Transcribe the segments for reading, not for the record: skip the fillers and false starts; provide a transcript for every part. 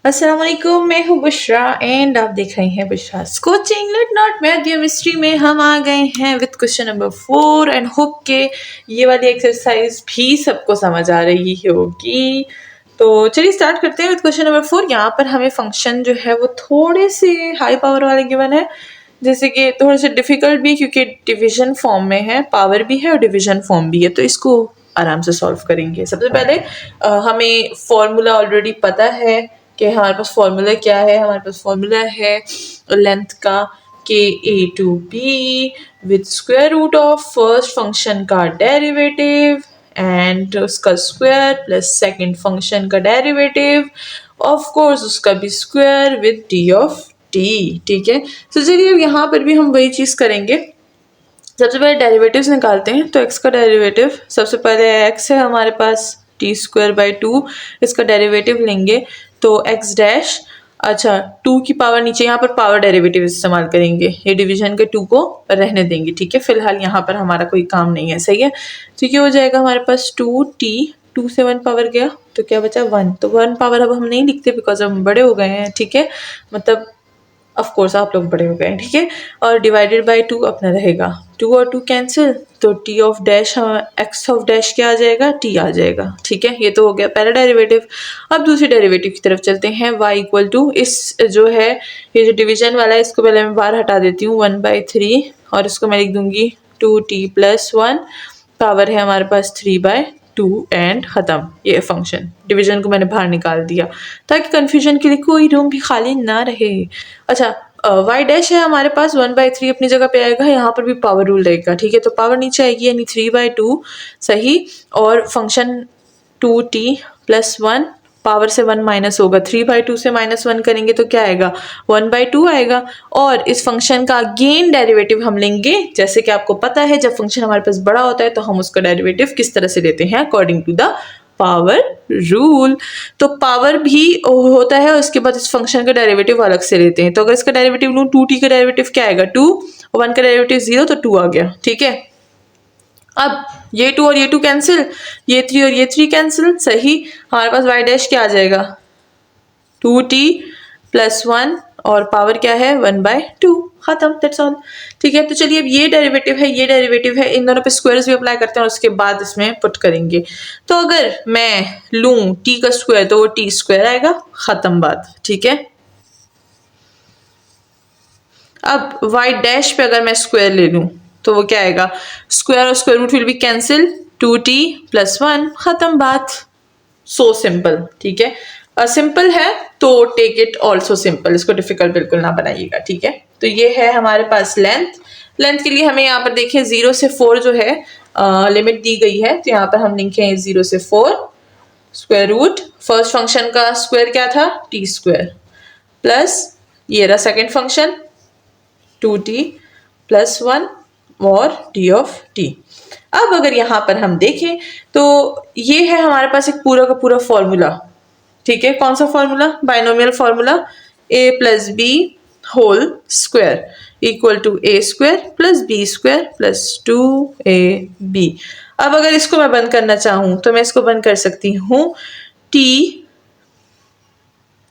अस्सलाम वालेकुम, मैं हूँ बुशरा एंड आप देख रहे हैं बुशरास कोचिंग लेट नॉट मैथ या मिस्ट्री में हम आ गए हैं with question number 4 and hope के ये वाली एक्सरसाइज भी सबको समझ आ रही होगी। तो चलिए स्टार्ट करते हैं विद क्वेश्चन नंबर 4। यहाँ पर हमें फंक्शन जो है वो थोड़े से हाई पावर वाले गिवन है, जैसे कि थोड़े से डिफिकल्ट भी क्योंकि डिविजन फॉर्म में है, पावर भी है और डिविजन फॉर्म भी है, तो इसको आराम से सॉल्व करेंगे। सबसे पहले हमें फॉर्मूला ऑलरेडी पता है कि हमारे पास फॉर्मूला क्या है। हमारे पास फॉर्मूला है लेंथ का के a to b with square root of first function का डेरिवेटिव एंड उसका स्क्वायर प्लस सेकंड फंक्शन का डेरिवेटिव, ऑफ कोर्स उसका भी square with d of t. ठीक है, तो चलिए अब यहाँ पर भी हम वही चीज़ करेंगे। सबसे पहले डेरिवेटिव्स निकालते हैं। तो x का डेरिवेटिव सबसे पहले x है हमारे पास टी स्क्वायर बाई टू, इसका डेरिवेटिव लेंगे तो x डैश, अच्छा 2 की पावर नीचे यहाँ पर पावर डेरिवेटिव इस्तेमाल करेंगे, ये डिवीजन के 2 को रहने देंगे। ठीक है, फिलहाल यहाँ पर हमारा कोई काम नहीं है, सही है। तो ये हो जाएगा हमारे पास 2t, 2 से 1 पावर गया तो क्या बचा 1, तो 1 पावर अब हम नहीं लिखते बिकॉज हम बड़े हो गए हैं। ठीक है, मतलब ऑफ कोर्स आप लोग बड़े हो गए हैं। ठीक है, और डिवाइडेड बाय 2 अपना रहेगा, 2 और 2 कैंसिल, तो T of dash x of dash क्या आ जाएगा, टी आ जाएगा। ठीक है, ये तो हो गया पहला डेरिवेटिव। अब दूसरी डेरिवेटिव की तरफ चलते हैं। y इक्वल टू, इस जो है ये जो डिवीजन वाला है इसको पहले मैं बाहर हटा देती हूँ, 1/3 और इसको मैं लिख दूंगी 2t + 1, पावर है हमारे पास 3/2 एंड ख़त्म। ये फंक्शन डिवीजन को मैंने बाहर निकाल दिया ताकि कन्फ्यूजन के लिए कोई रूम भी खाली ना रहे। अच्छा, y डैश है हमारे पास 1/3 अपनी जगह पे आएगा, यहाँ पर भी पावर रूल रहेगा। ठीक है, तो पावर नीचे आएगी यानी 3/2 सही, और फंक्शन 2t + 1, पावर से 1 माइनस होगा, 3/2 से -1 करेंगे तो क्या आएगा 1/2 आएगा। और इस फंक्शन का अगेन डेरिवेटिव हम लेंगे, जैसे कि आपको पता है जब फंक्शन हमारे पास बड़ा होता है तो हम उसका डेरिवेटिव किस तरह से लेते हैं, according to the power rule. तो पावर भी होता है और उसके बाद इस फंक्शन का डेरिवेटिव अलग से लेते हैं। तो अगर इसका डेरिवेटिव लूँ 2t का डेरिवेटिव क्या आएगा 2, 1 का डेरिवेटिव 0, तो 2 आ गया। ठीक है, अब ये 2 और ये 2 कैंसिल, ये 3 और ये 3 कैंसिल, सही। हमारे पास y डैश क्या आ जाएगा 2t + 1 और पावर क्या है 1/2, खत्म, दैट्स ऑल। ठीक है, तो चलिए अब ये डेरिवेटिव है, ये डेरिवेटिव है, इन दोनों पे स्क्वायर्स भी अप्लाई करते हैं और उसके बाद इसमें पुट करेंगे। तो अगर मैं लूँ t का स्क्वायर तो वो t स्क्वायर आएगा, खत्म बात। ठीक है, अब y डैश पे अगर मैं स्क्वायर ले लूँ तो वो क्या आएगा, स्क्वायर और square root will be cancel, 2t + 1, खत्म बात। So simple. ठीक है, सिंपल है तो टेक इट ऑल्सो सिंपल, इसको डिफिकल्ट बिल्कुल ना बनाइएगा। ठीक है, तो ये है हमारे पास लेंथ। लेंथ के लिए हमें यहाँ पर देखिए 0 से 4 जो है लिमिट दी गई है, तो यहाँ पर हम लिखें 0 से 4 स्क्वायर रूट, फर्स्ट फंक्शन का स्क्वायर क्या था टी स्क्वायर, प्लस ये रहा सेकेंड फंक्शन 2t + 1 और डी ऑफ टी। अब अगर यहाँ पर हम देखें तो ये है हमारे पास एक पूरा का पूरा फॉर्मूला। ठीक है, कौन सा formula, binomial formula, a + b whole square equal to a² + b² + 2ab। अब अगर इसको मैं बंद करना चाहूँ तो मैं इसको बंद कर सकती हूँ t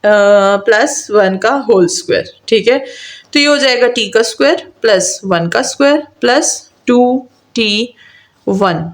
+1 का होल स्क्वायर। ठीक है, तो ये हो जाएगा t का स्क्वायर + 1 का स्क्वायर + 2t1।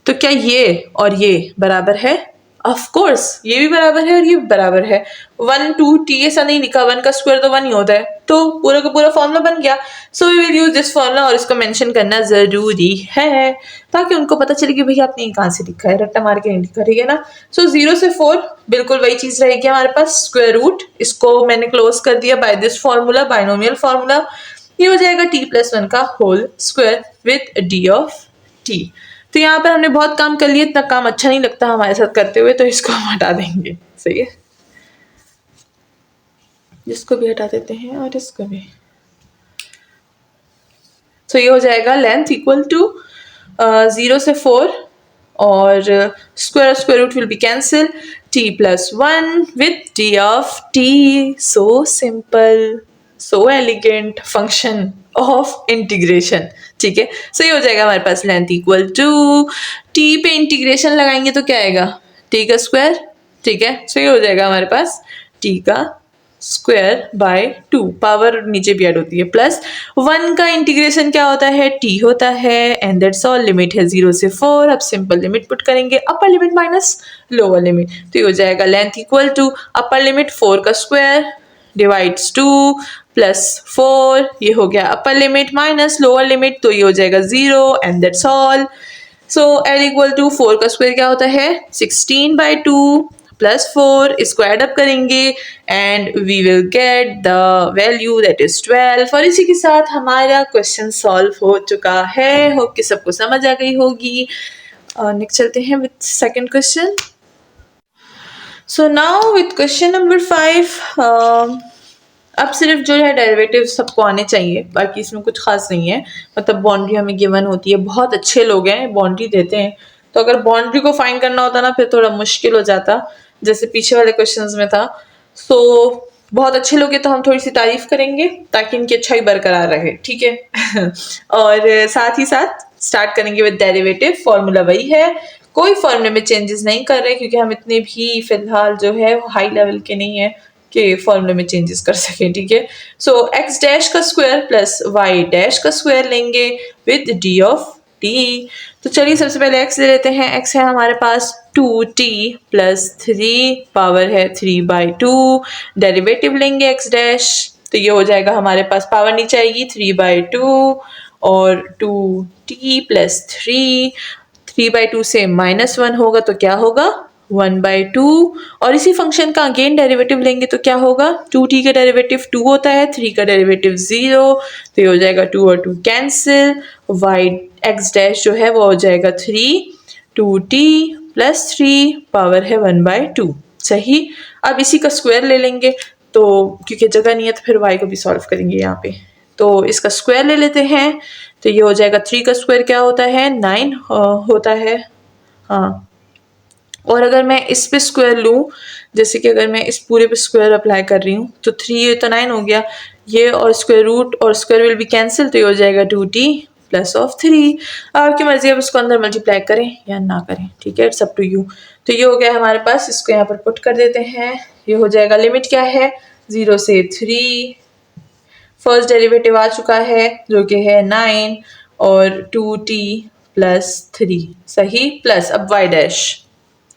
तो क्या ये और ये बराबर है, ऑफ कोर्स ये भी बराबर है और ये भी बराबर है। 1 2 t ऐसा नहीं लिखा, 1 का स्क्वायर तो 1 ही होता है, तो पूरा का पूरा फॉर्मूला बन गया। So we will use this formula और इसको मेंशन करना जरूरी है ताकि उनको पता चले कि भैया आपने कहाँ से लिखा है, रट्टा मार के नहीं लिखा। ठीक है ना, सो 0 से 4 बिल्कुल वही चीज रहेगी हमारे पास, स्क्वायर रूट, इसको मैंने क्लोज कर दिया by this formula, binomial formula. ये हो जाएगा t + 1 का whole square with d of t। तो यहाँ पर हमने बहुत काम कर लिया, इतना काम अच्छा नहीं लगता हमारे साथ करते हुए, तो इसको हम हटा देंगे। सही है, जिसको भी हटा देते हैं और इसको भी। तो ये हो जाएगा लेंथ इक्वल टू 0 से 4 और square root will be cancel, t + 1 with d of t। So simple, so elegant function of integration. ठीक है, सो ये हो जाएगा हमारे पास लेंथ इक्वल टू t पे इंटीग्रेशन लगाएंगे तो क्या आएगा t का स्क्वायर। ठीक है, सो ये हो जाएगा हमारे पास टी का स्क्वायर बाय 2, पावर नीचे भी ऐड होती है, प्लस 1 का इंटीग्रेशन क्या होता है, टी होता है, एंड दैट्स ऑल। लिमिट है 0 से 4। अब सिंपल लिमिट पुट करेंगे, upper limit minus lower limit, तो ये हो जाएगा length equal to upper limit 4 का स्क्वायर डिवाइड्स 2 प्लस 4, ये हो गया upper limit minus lower limit, तो ये हो जाएगा 0, and that's all. So L equal to 4 का स्क्वायर क्या होता है, 16/2 प्लस 4, इसको एड अप करेंगे and we will get the value that is 12। और इसी के साथ हमारा क्वेश्चन सॉल्व हो चुका है। होप कि सबको समझ आ गई होगी। नेक्स्ट चलते हैं with second question. So now with question number 5, अब सिर्फ जो है डेरिवेटिव सबको आने चाहिए, बाकी इसमें कुछ खास नहीं है। मतलब बाउंड्री हमें गिवन होती है, बहुत अच्छे लोग हैं बाउंड्री देते हैं, तो अगर बाउंड्री को फाइंड करना होता ना फिर थोड़ा मुश्किल हो जाता, जैसे पीछे वाले क्वेश्चंस में था। सो बहुत अच्छे लोग हैं तो हम थोड़ी सी तारीफ करेंगे ताकि इनकी अच्छाई बरकरार रहे, ठीक है। और साथ ही साथ स्टार्ट करेंगे विद डेरिवेटिव। फॉर्मूला वही है, कोई फॉर्मूले में चेंजेस नहीं कर रहे क्योंकि हम इतने भी फिलहाल जो है हाई लेवल के नहीं है कि फॉर्मूले में चेंजेस कर सकें, ठीक है। सो एक्स डैश का स्क्वायर प्लस वाई डैश का स्क्वायर लेंगे विद डी ऑफ टी। तो चलिए सबसे पहले एक्स ले लेते हैं। एक्स है हमारे पास 2t प्लस 3, पावर है 3/2, डेरिवेटिव लेंगे एक्स डैश, तो ये हो जाएगा हमारे पास, पावर नीचे आएगी 3/2 और 2t प्लस 3/2 से -1 होगा तो क्या होगा 1/2, और इसी फंक्शन का अगेन डेरिवेटिव लेंगे तो क्या होगा, 2t का डेरिवेटिव 2 होता है, 3 का डेरिवेटिव 0, तो ये हो जाएगा 2 और 2 कैंसिल, y x डैश जो है वो हो जाएगा 3, 2t प्लस 3, पावर है 1/2। सही। अब इसी का स्क्वायर ले लेंगे, तो क्योंकि जगह नहीं है तो फिर y को भी सॉल्व करेंगे यहाँ पे, तो इसका स्क्वायर ले लेते हैं, तो ये हो जाएगा 3 का स्क्वायर क्या होता है 9 होता है, हाँ। और अगर मैं इस पे स्क्वायर लूँ, जैसे कि अगर मैं इस पूरे पे स्क्वायर अप्लाई कर रही हूँ तो 3 ये तो 9 हो गया, ये और स्क्वायर रूट और स्क्वायर विल बी कैंसिल, तो ये हो जाएगा 2t प्लस ऑफ 3। आपकी मर्जी, अब इसको अंदर मल्टीप्लाई करें या ना करें, ठीक है, इट्स अप टू यू। तो ये हो गया हमारे पास, इसको यहाँ पर पुट कर देते हैं, ये हो जाएगा लिमिट क्या है 0 से 3, फर्स्ट डेरिवेटिव आ चुका है जो कि है 9 और 2t प्लस 3, सही, प्लस अब y डैश।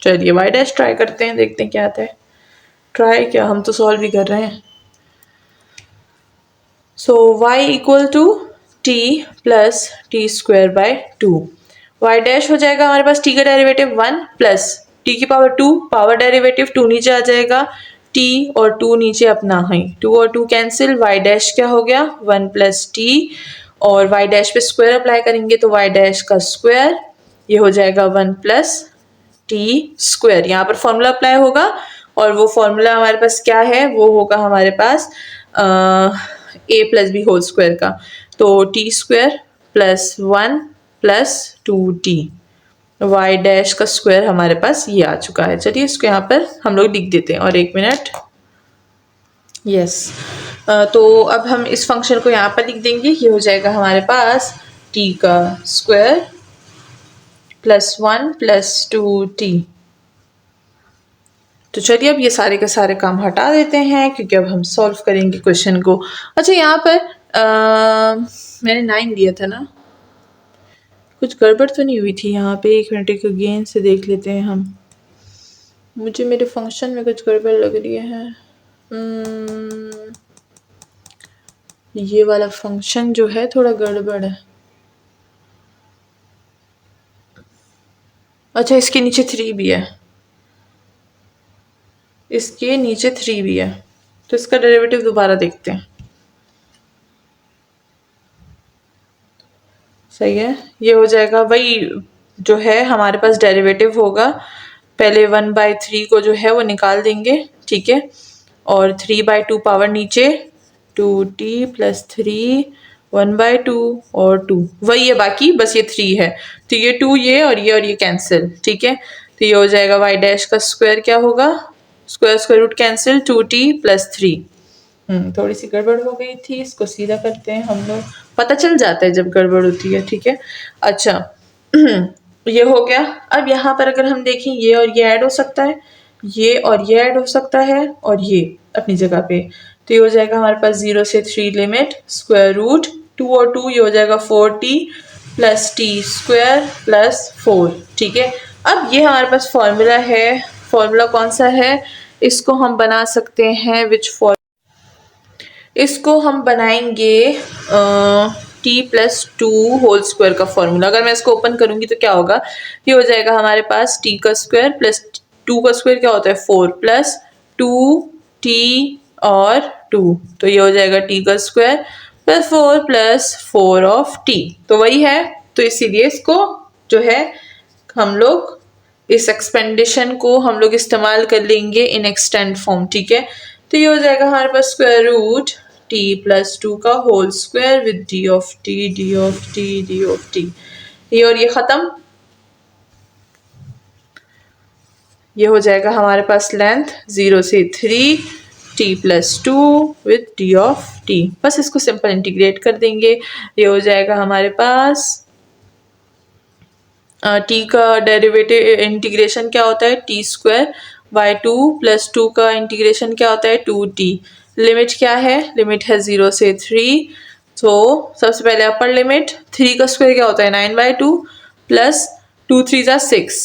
चलिए y डैश ट्राई करते हैं, देखते हैं क्या आता है। ट्राई क्या, हम तो सॉल्व ही कर रहे हैं। So y equal to t plus T square by 2, y dash हो जाएगा हमारे पास t का डेरिवेटिव 1 प्लस t की पावर 2, पावर डेरिवेटिव 2 नीचे आ जाएगा, t और 2 नीचे अपना है, 2 और 2 कैंसिल, y डैश क्या हो गया 1 प्लस t, और y डैश पे स्क्वायर अप्लाई करेंगे तो y डैश का स्क्वायर, ये हो जाएगा 1 प्लस टी स्क्वायर। यहाँ पर फॉर्मूला अप्लाई होगा और वो फॉर्मूला हमारे पास क्या है, वो होगा हमारे पास a plus B whole square का, तो T square plus 1 plus 2t, y dash का स्क्वायर हमारे पास ये आ चुका है। चलिए इसको यहाँ पर हम लोग लिख देते हैं, और 1 मिनट, यस। तो अब हम इस फंक्शन को यहाँ पर लिख देंगे, ये हो जाएगा हमारे पास t का स्क्वायर प्लस 1 प्लस 2t। तो चलिए अब ये सारे के सारे काम हटा देते हैं क्योंकि अब हम सॉल्व करेंगे क्वेश्चन को। अच्छा यहाँ पर मैंने 9 दिया था ना, कुछ गड़बड़ तो नहीं हुई थी यहाँ पे, 1 मिनट एक अगेन से देख लेते हैं हम, मुझे मेरे फंक्शन में कुछ गड़बड़ लग रही है। ये वाला फंक्शन जो है थोड़ा गड़बड़ है। अच्छा इसके नीचे 3 भी है, इसके नीचे 3 भी है, तो इसका डेरिवेटिव दोबारा देखते हैं। सही है, ये हो जाएगा वही जो है हमारे पास डेरिवेटिव होगा, पहले 1/3 को जो है वो निकाल देंगे, ठीक है, और 3/2 पावर नीचे 2t प्लस 3 1/2 और 2 वही है, बाकी बस ये 3 है, तो ये 2 ये और ये कैंसिल, ठीक है, तो ये हो जाएगा y डैश का स्क्वायर क्या होगा, square root cancel 2t plus 3। थोड़ी सी गड़बड़ हो गई थी, इसको सीधा करते हैं हम लोग, पता चल जाता है जब गड़बड़ होती है, ठीक है। अच्छा ये हो गया। अब यहाँ पर अगर हम देखें ये और ये ऐड हो सकता है, ये और ये ऐड हो सकता है और ये अपनी जगह पे, तो ये हो जाएगा हमारे पास 0 से 3 लिमिट स्क्वायर रूट 2 और 2 ये हो जाएगा 4t plus T square plus 4। ठीक है, अब ये हमारे पास फॉर्मूला है। फॉर्मूला कौन सा है? इसको हम बना सकते हैं इसको हम बनाएंगे T plus two whole square का फॉर्मूला। अगर मैं इसको ओपन करूंगी तो क्या होगा, ये हो जाएगा हमारे पास टी का स्क्वायर प्लस टू का स्क्वायर क्या होता है 4 प्लस 2t और 2, तो ये हो जाएगा टी का square plus 4 plus 4 of T, तो वही है। तो इसीलिए इसको जो है हम लोग इस एक्सपेंडिशन को हम लोग इस्तेमाल कर लेंगे इन एक्सटेंड फॉर्म। ठीक है, तो ये हो जाएगा हमारे पास स्क्वायर रूट t प्लस 2 का whole square with d of t d of t d of t, ये और ये खत्म। ये हो जाएगा हमारे पास लेंथ 0 से 3 t plus 2 with d of t, बस इसको सिंपल इंटीग्रेट कर देंगे। ये हो जाएगा हमारे पास t का डेरिवेटिव इंटीग्रेशन क्या होता है t स्क्वायर बाय 2 प्लस 2 का इंटीग्रेशन क्या होता है 2t। लिमिट क्या है? लिमिट है 0 से 3, तो सबसे पहले अपर लिमिट 3 का स्क्वायर क्या होता है 9/2 प्लस 2 3 जा 6।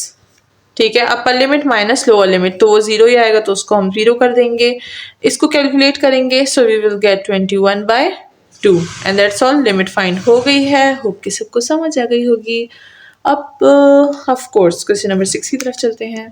ठीक है, अपर लिमिट माइनस लोअर लिमिट, तो वो 0 ही आएगा तो उसको हम 0 कर देंगे। इसको कैलकुलेट करेंगे, so we will get 21/2 and that's all. Limit find हो गई है, होप कि सबको समझ आ गई होगी। अब ऑफ कोर्स क्वेश्चन नंबर 6 की तरफ चलते हैं।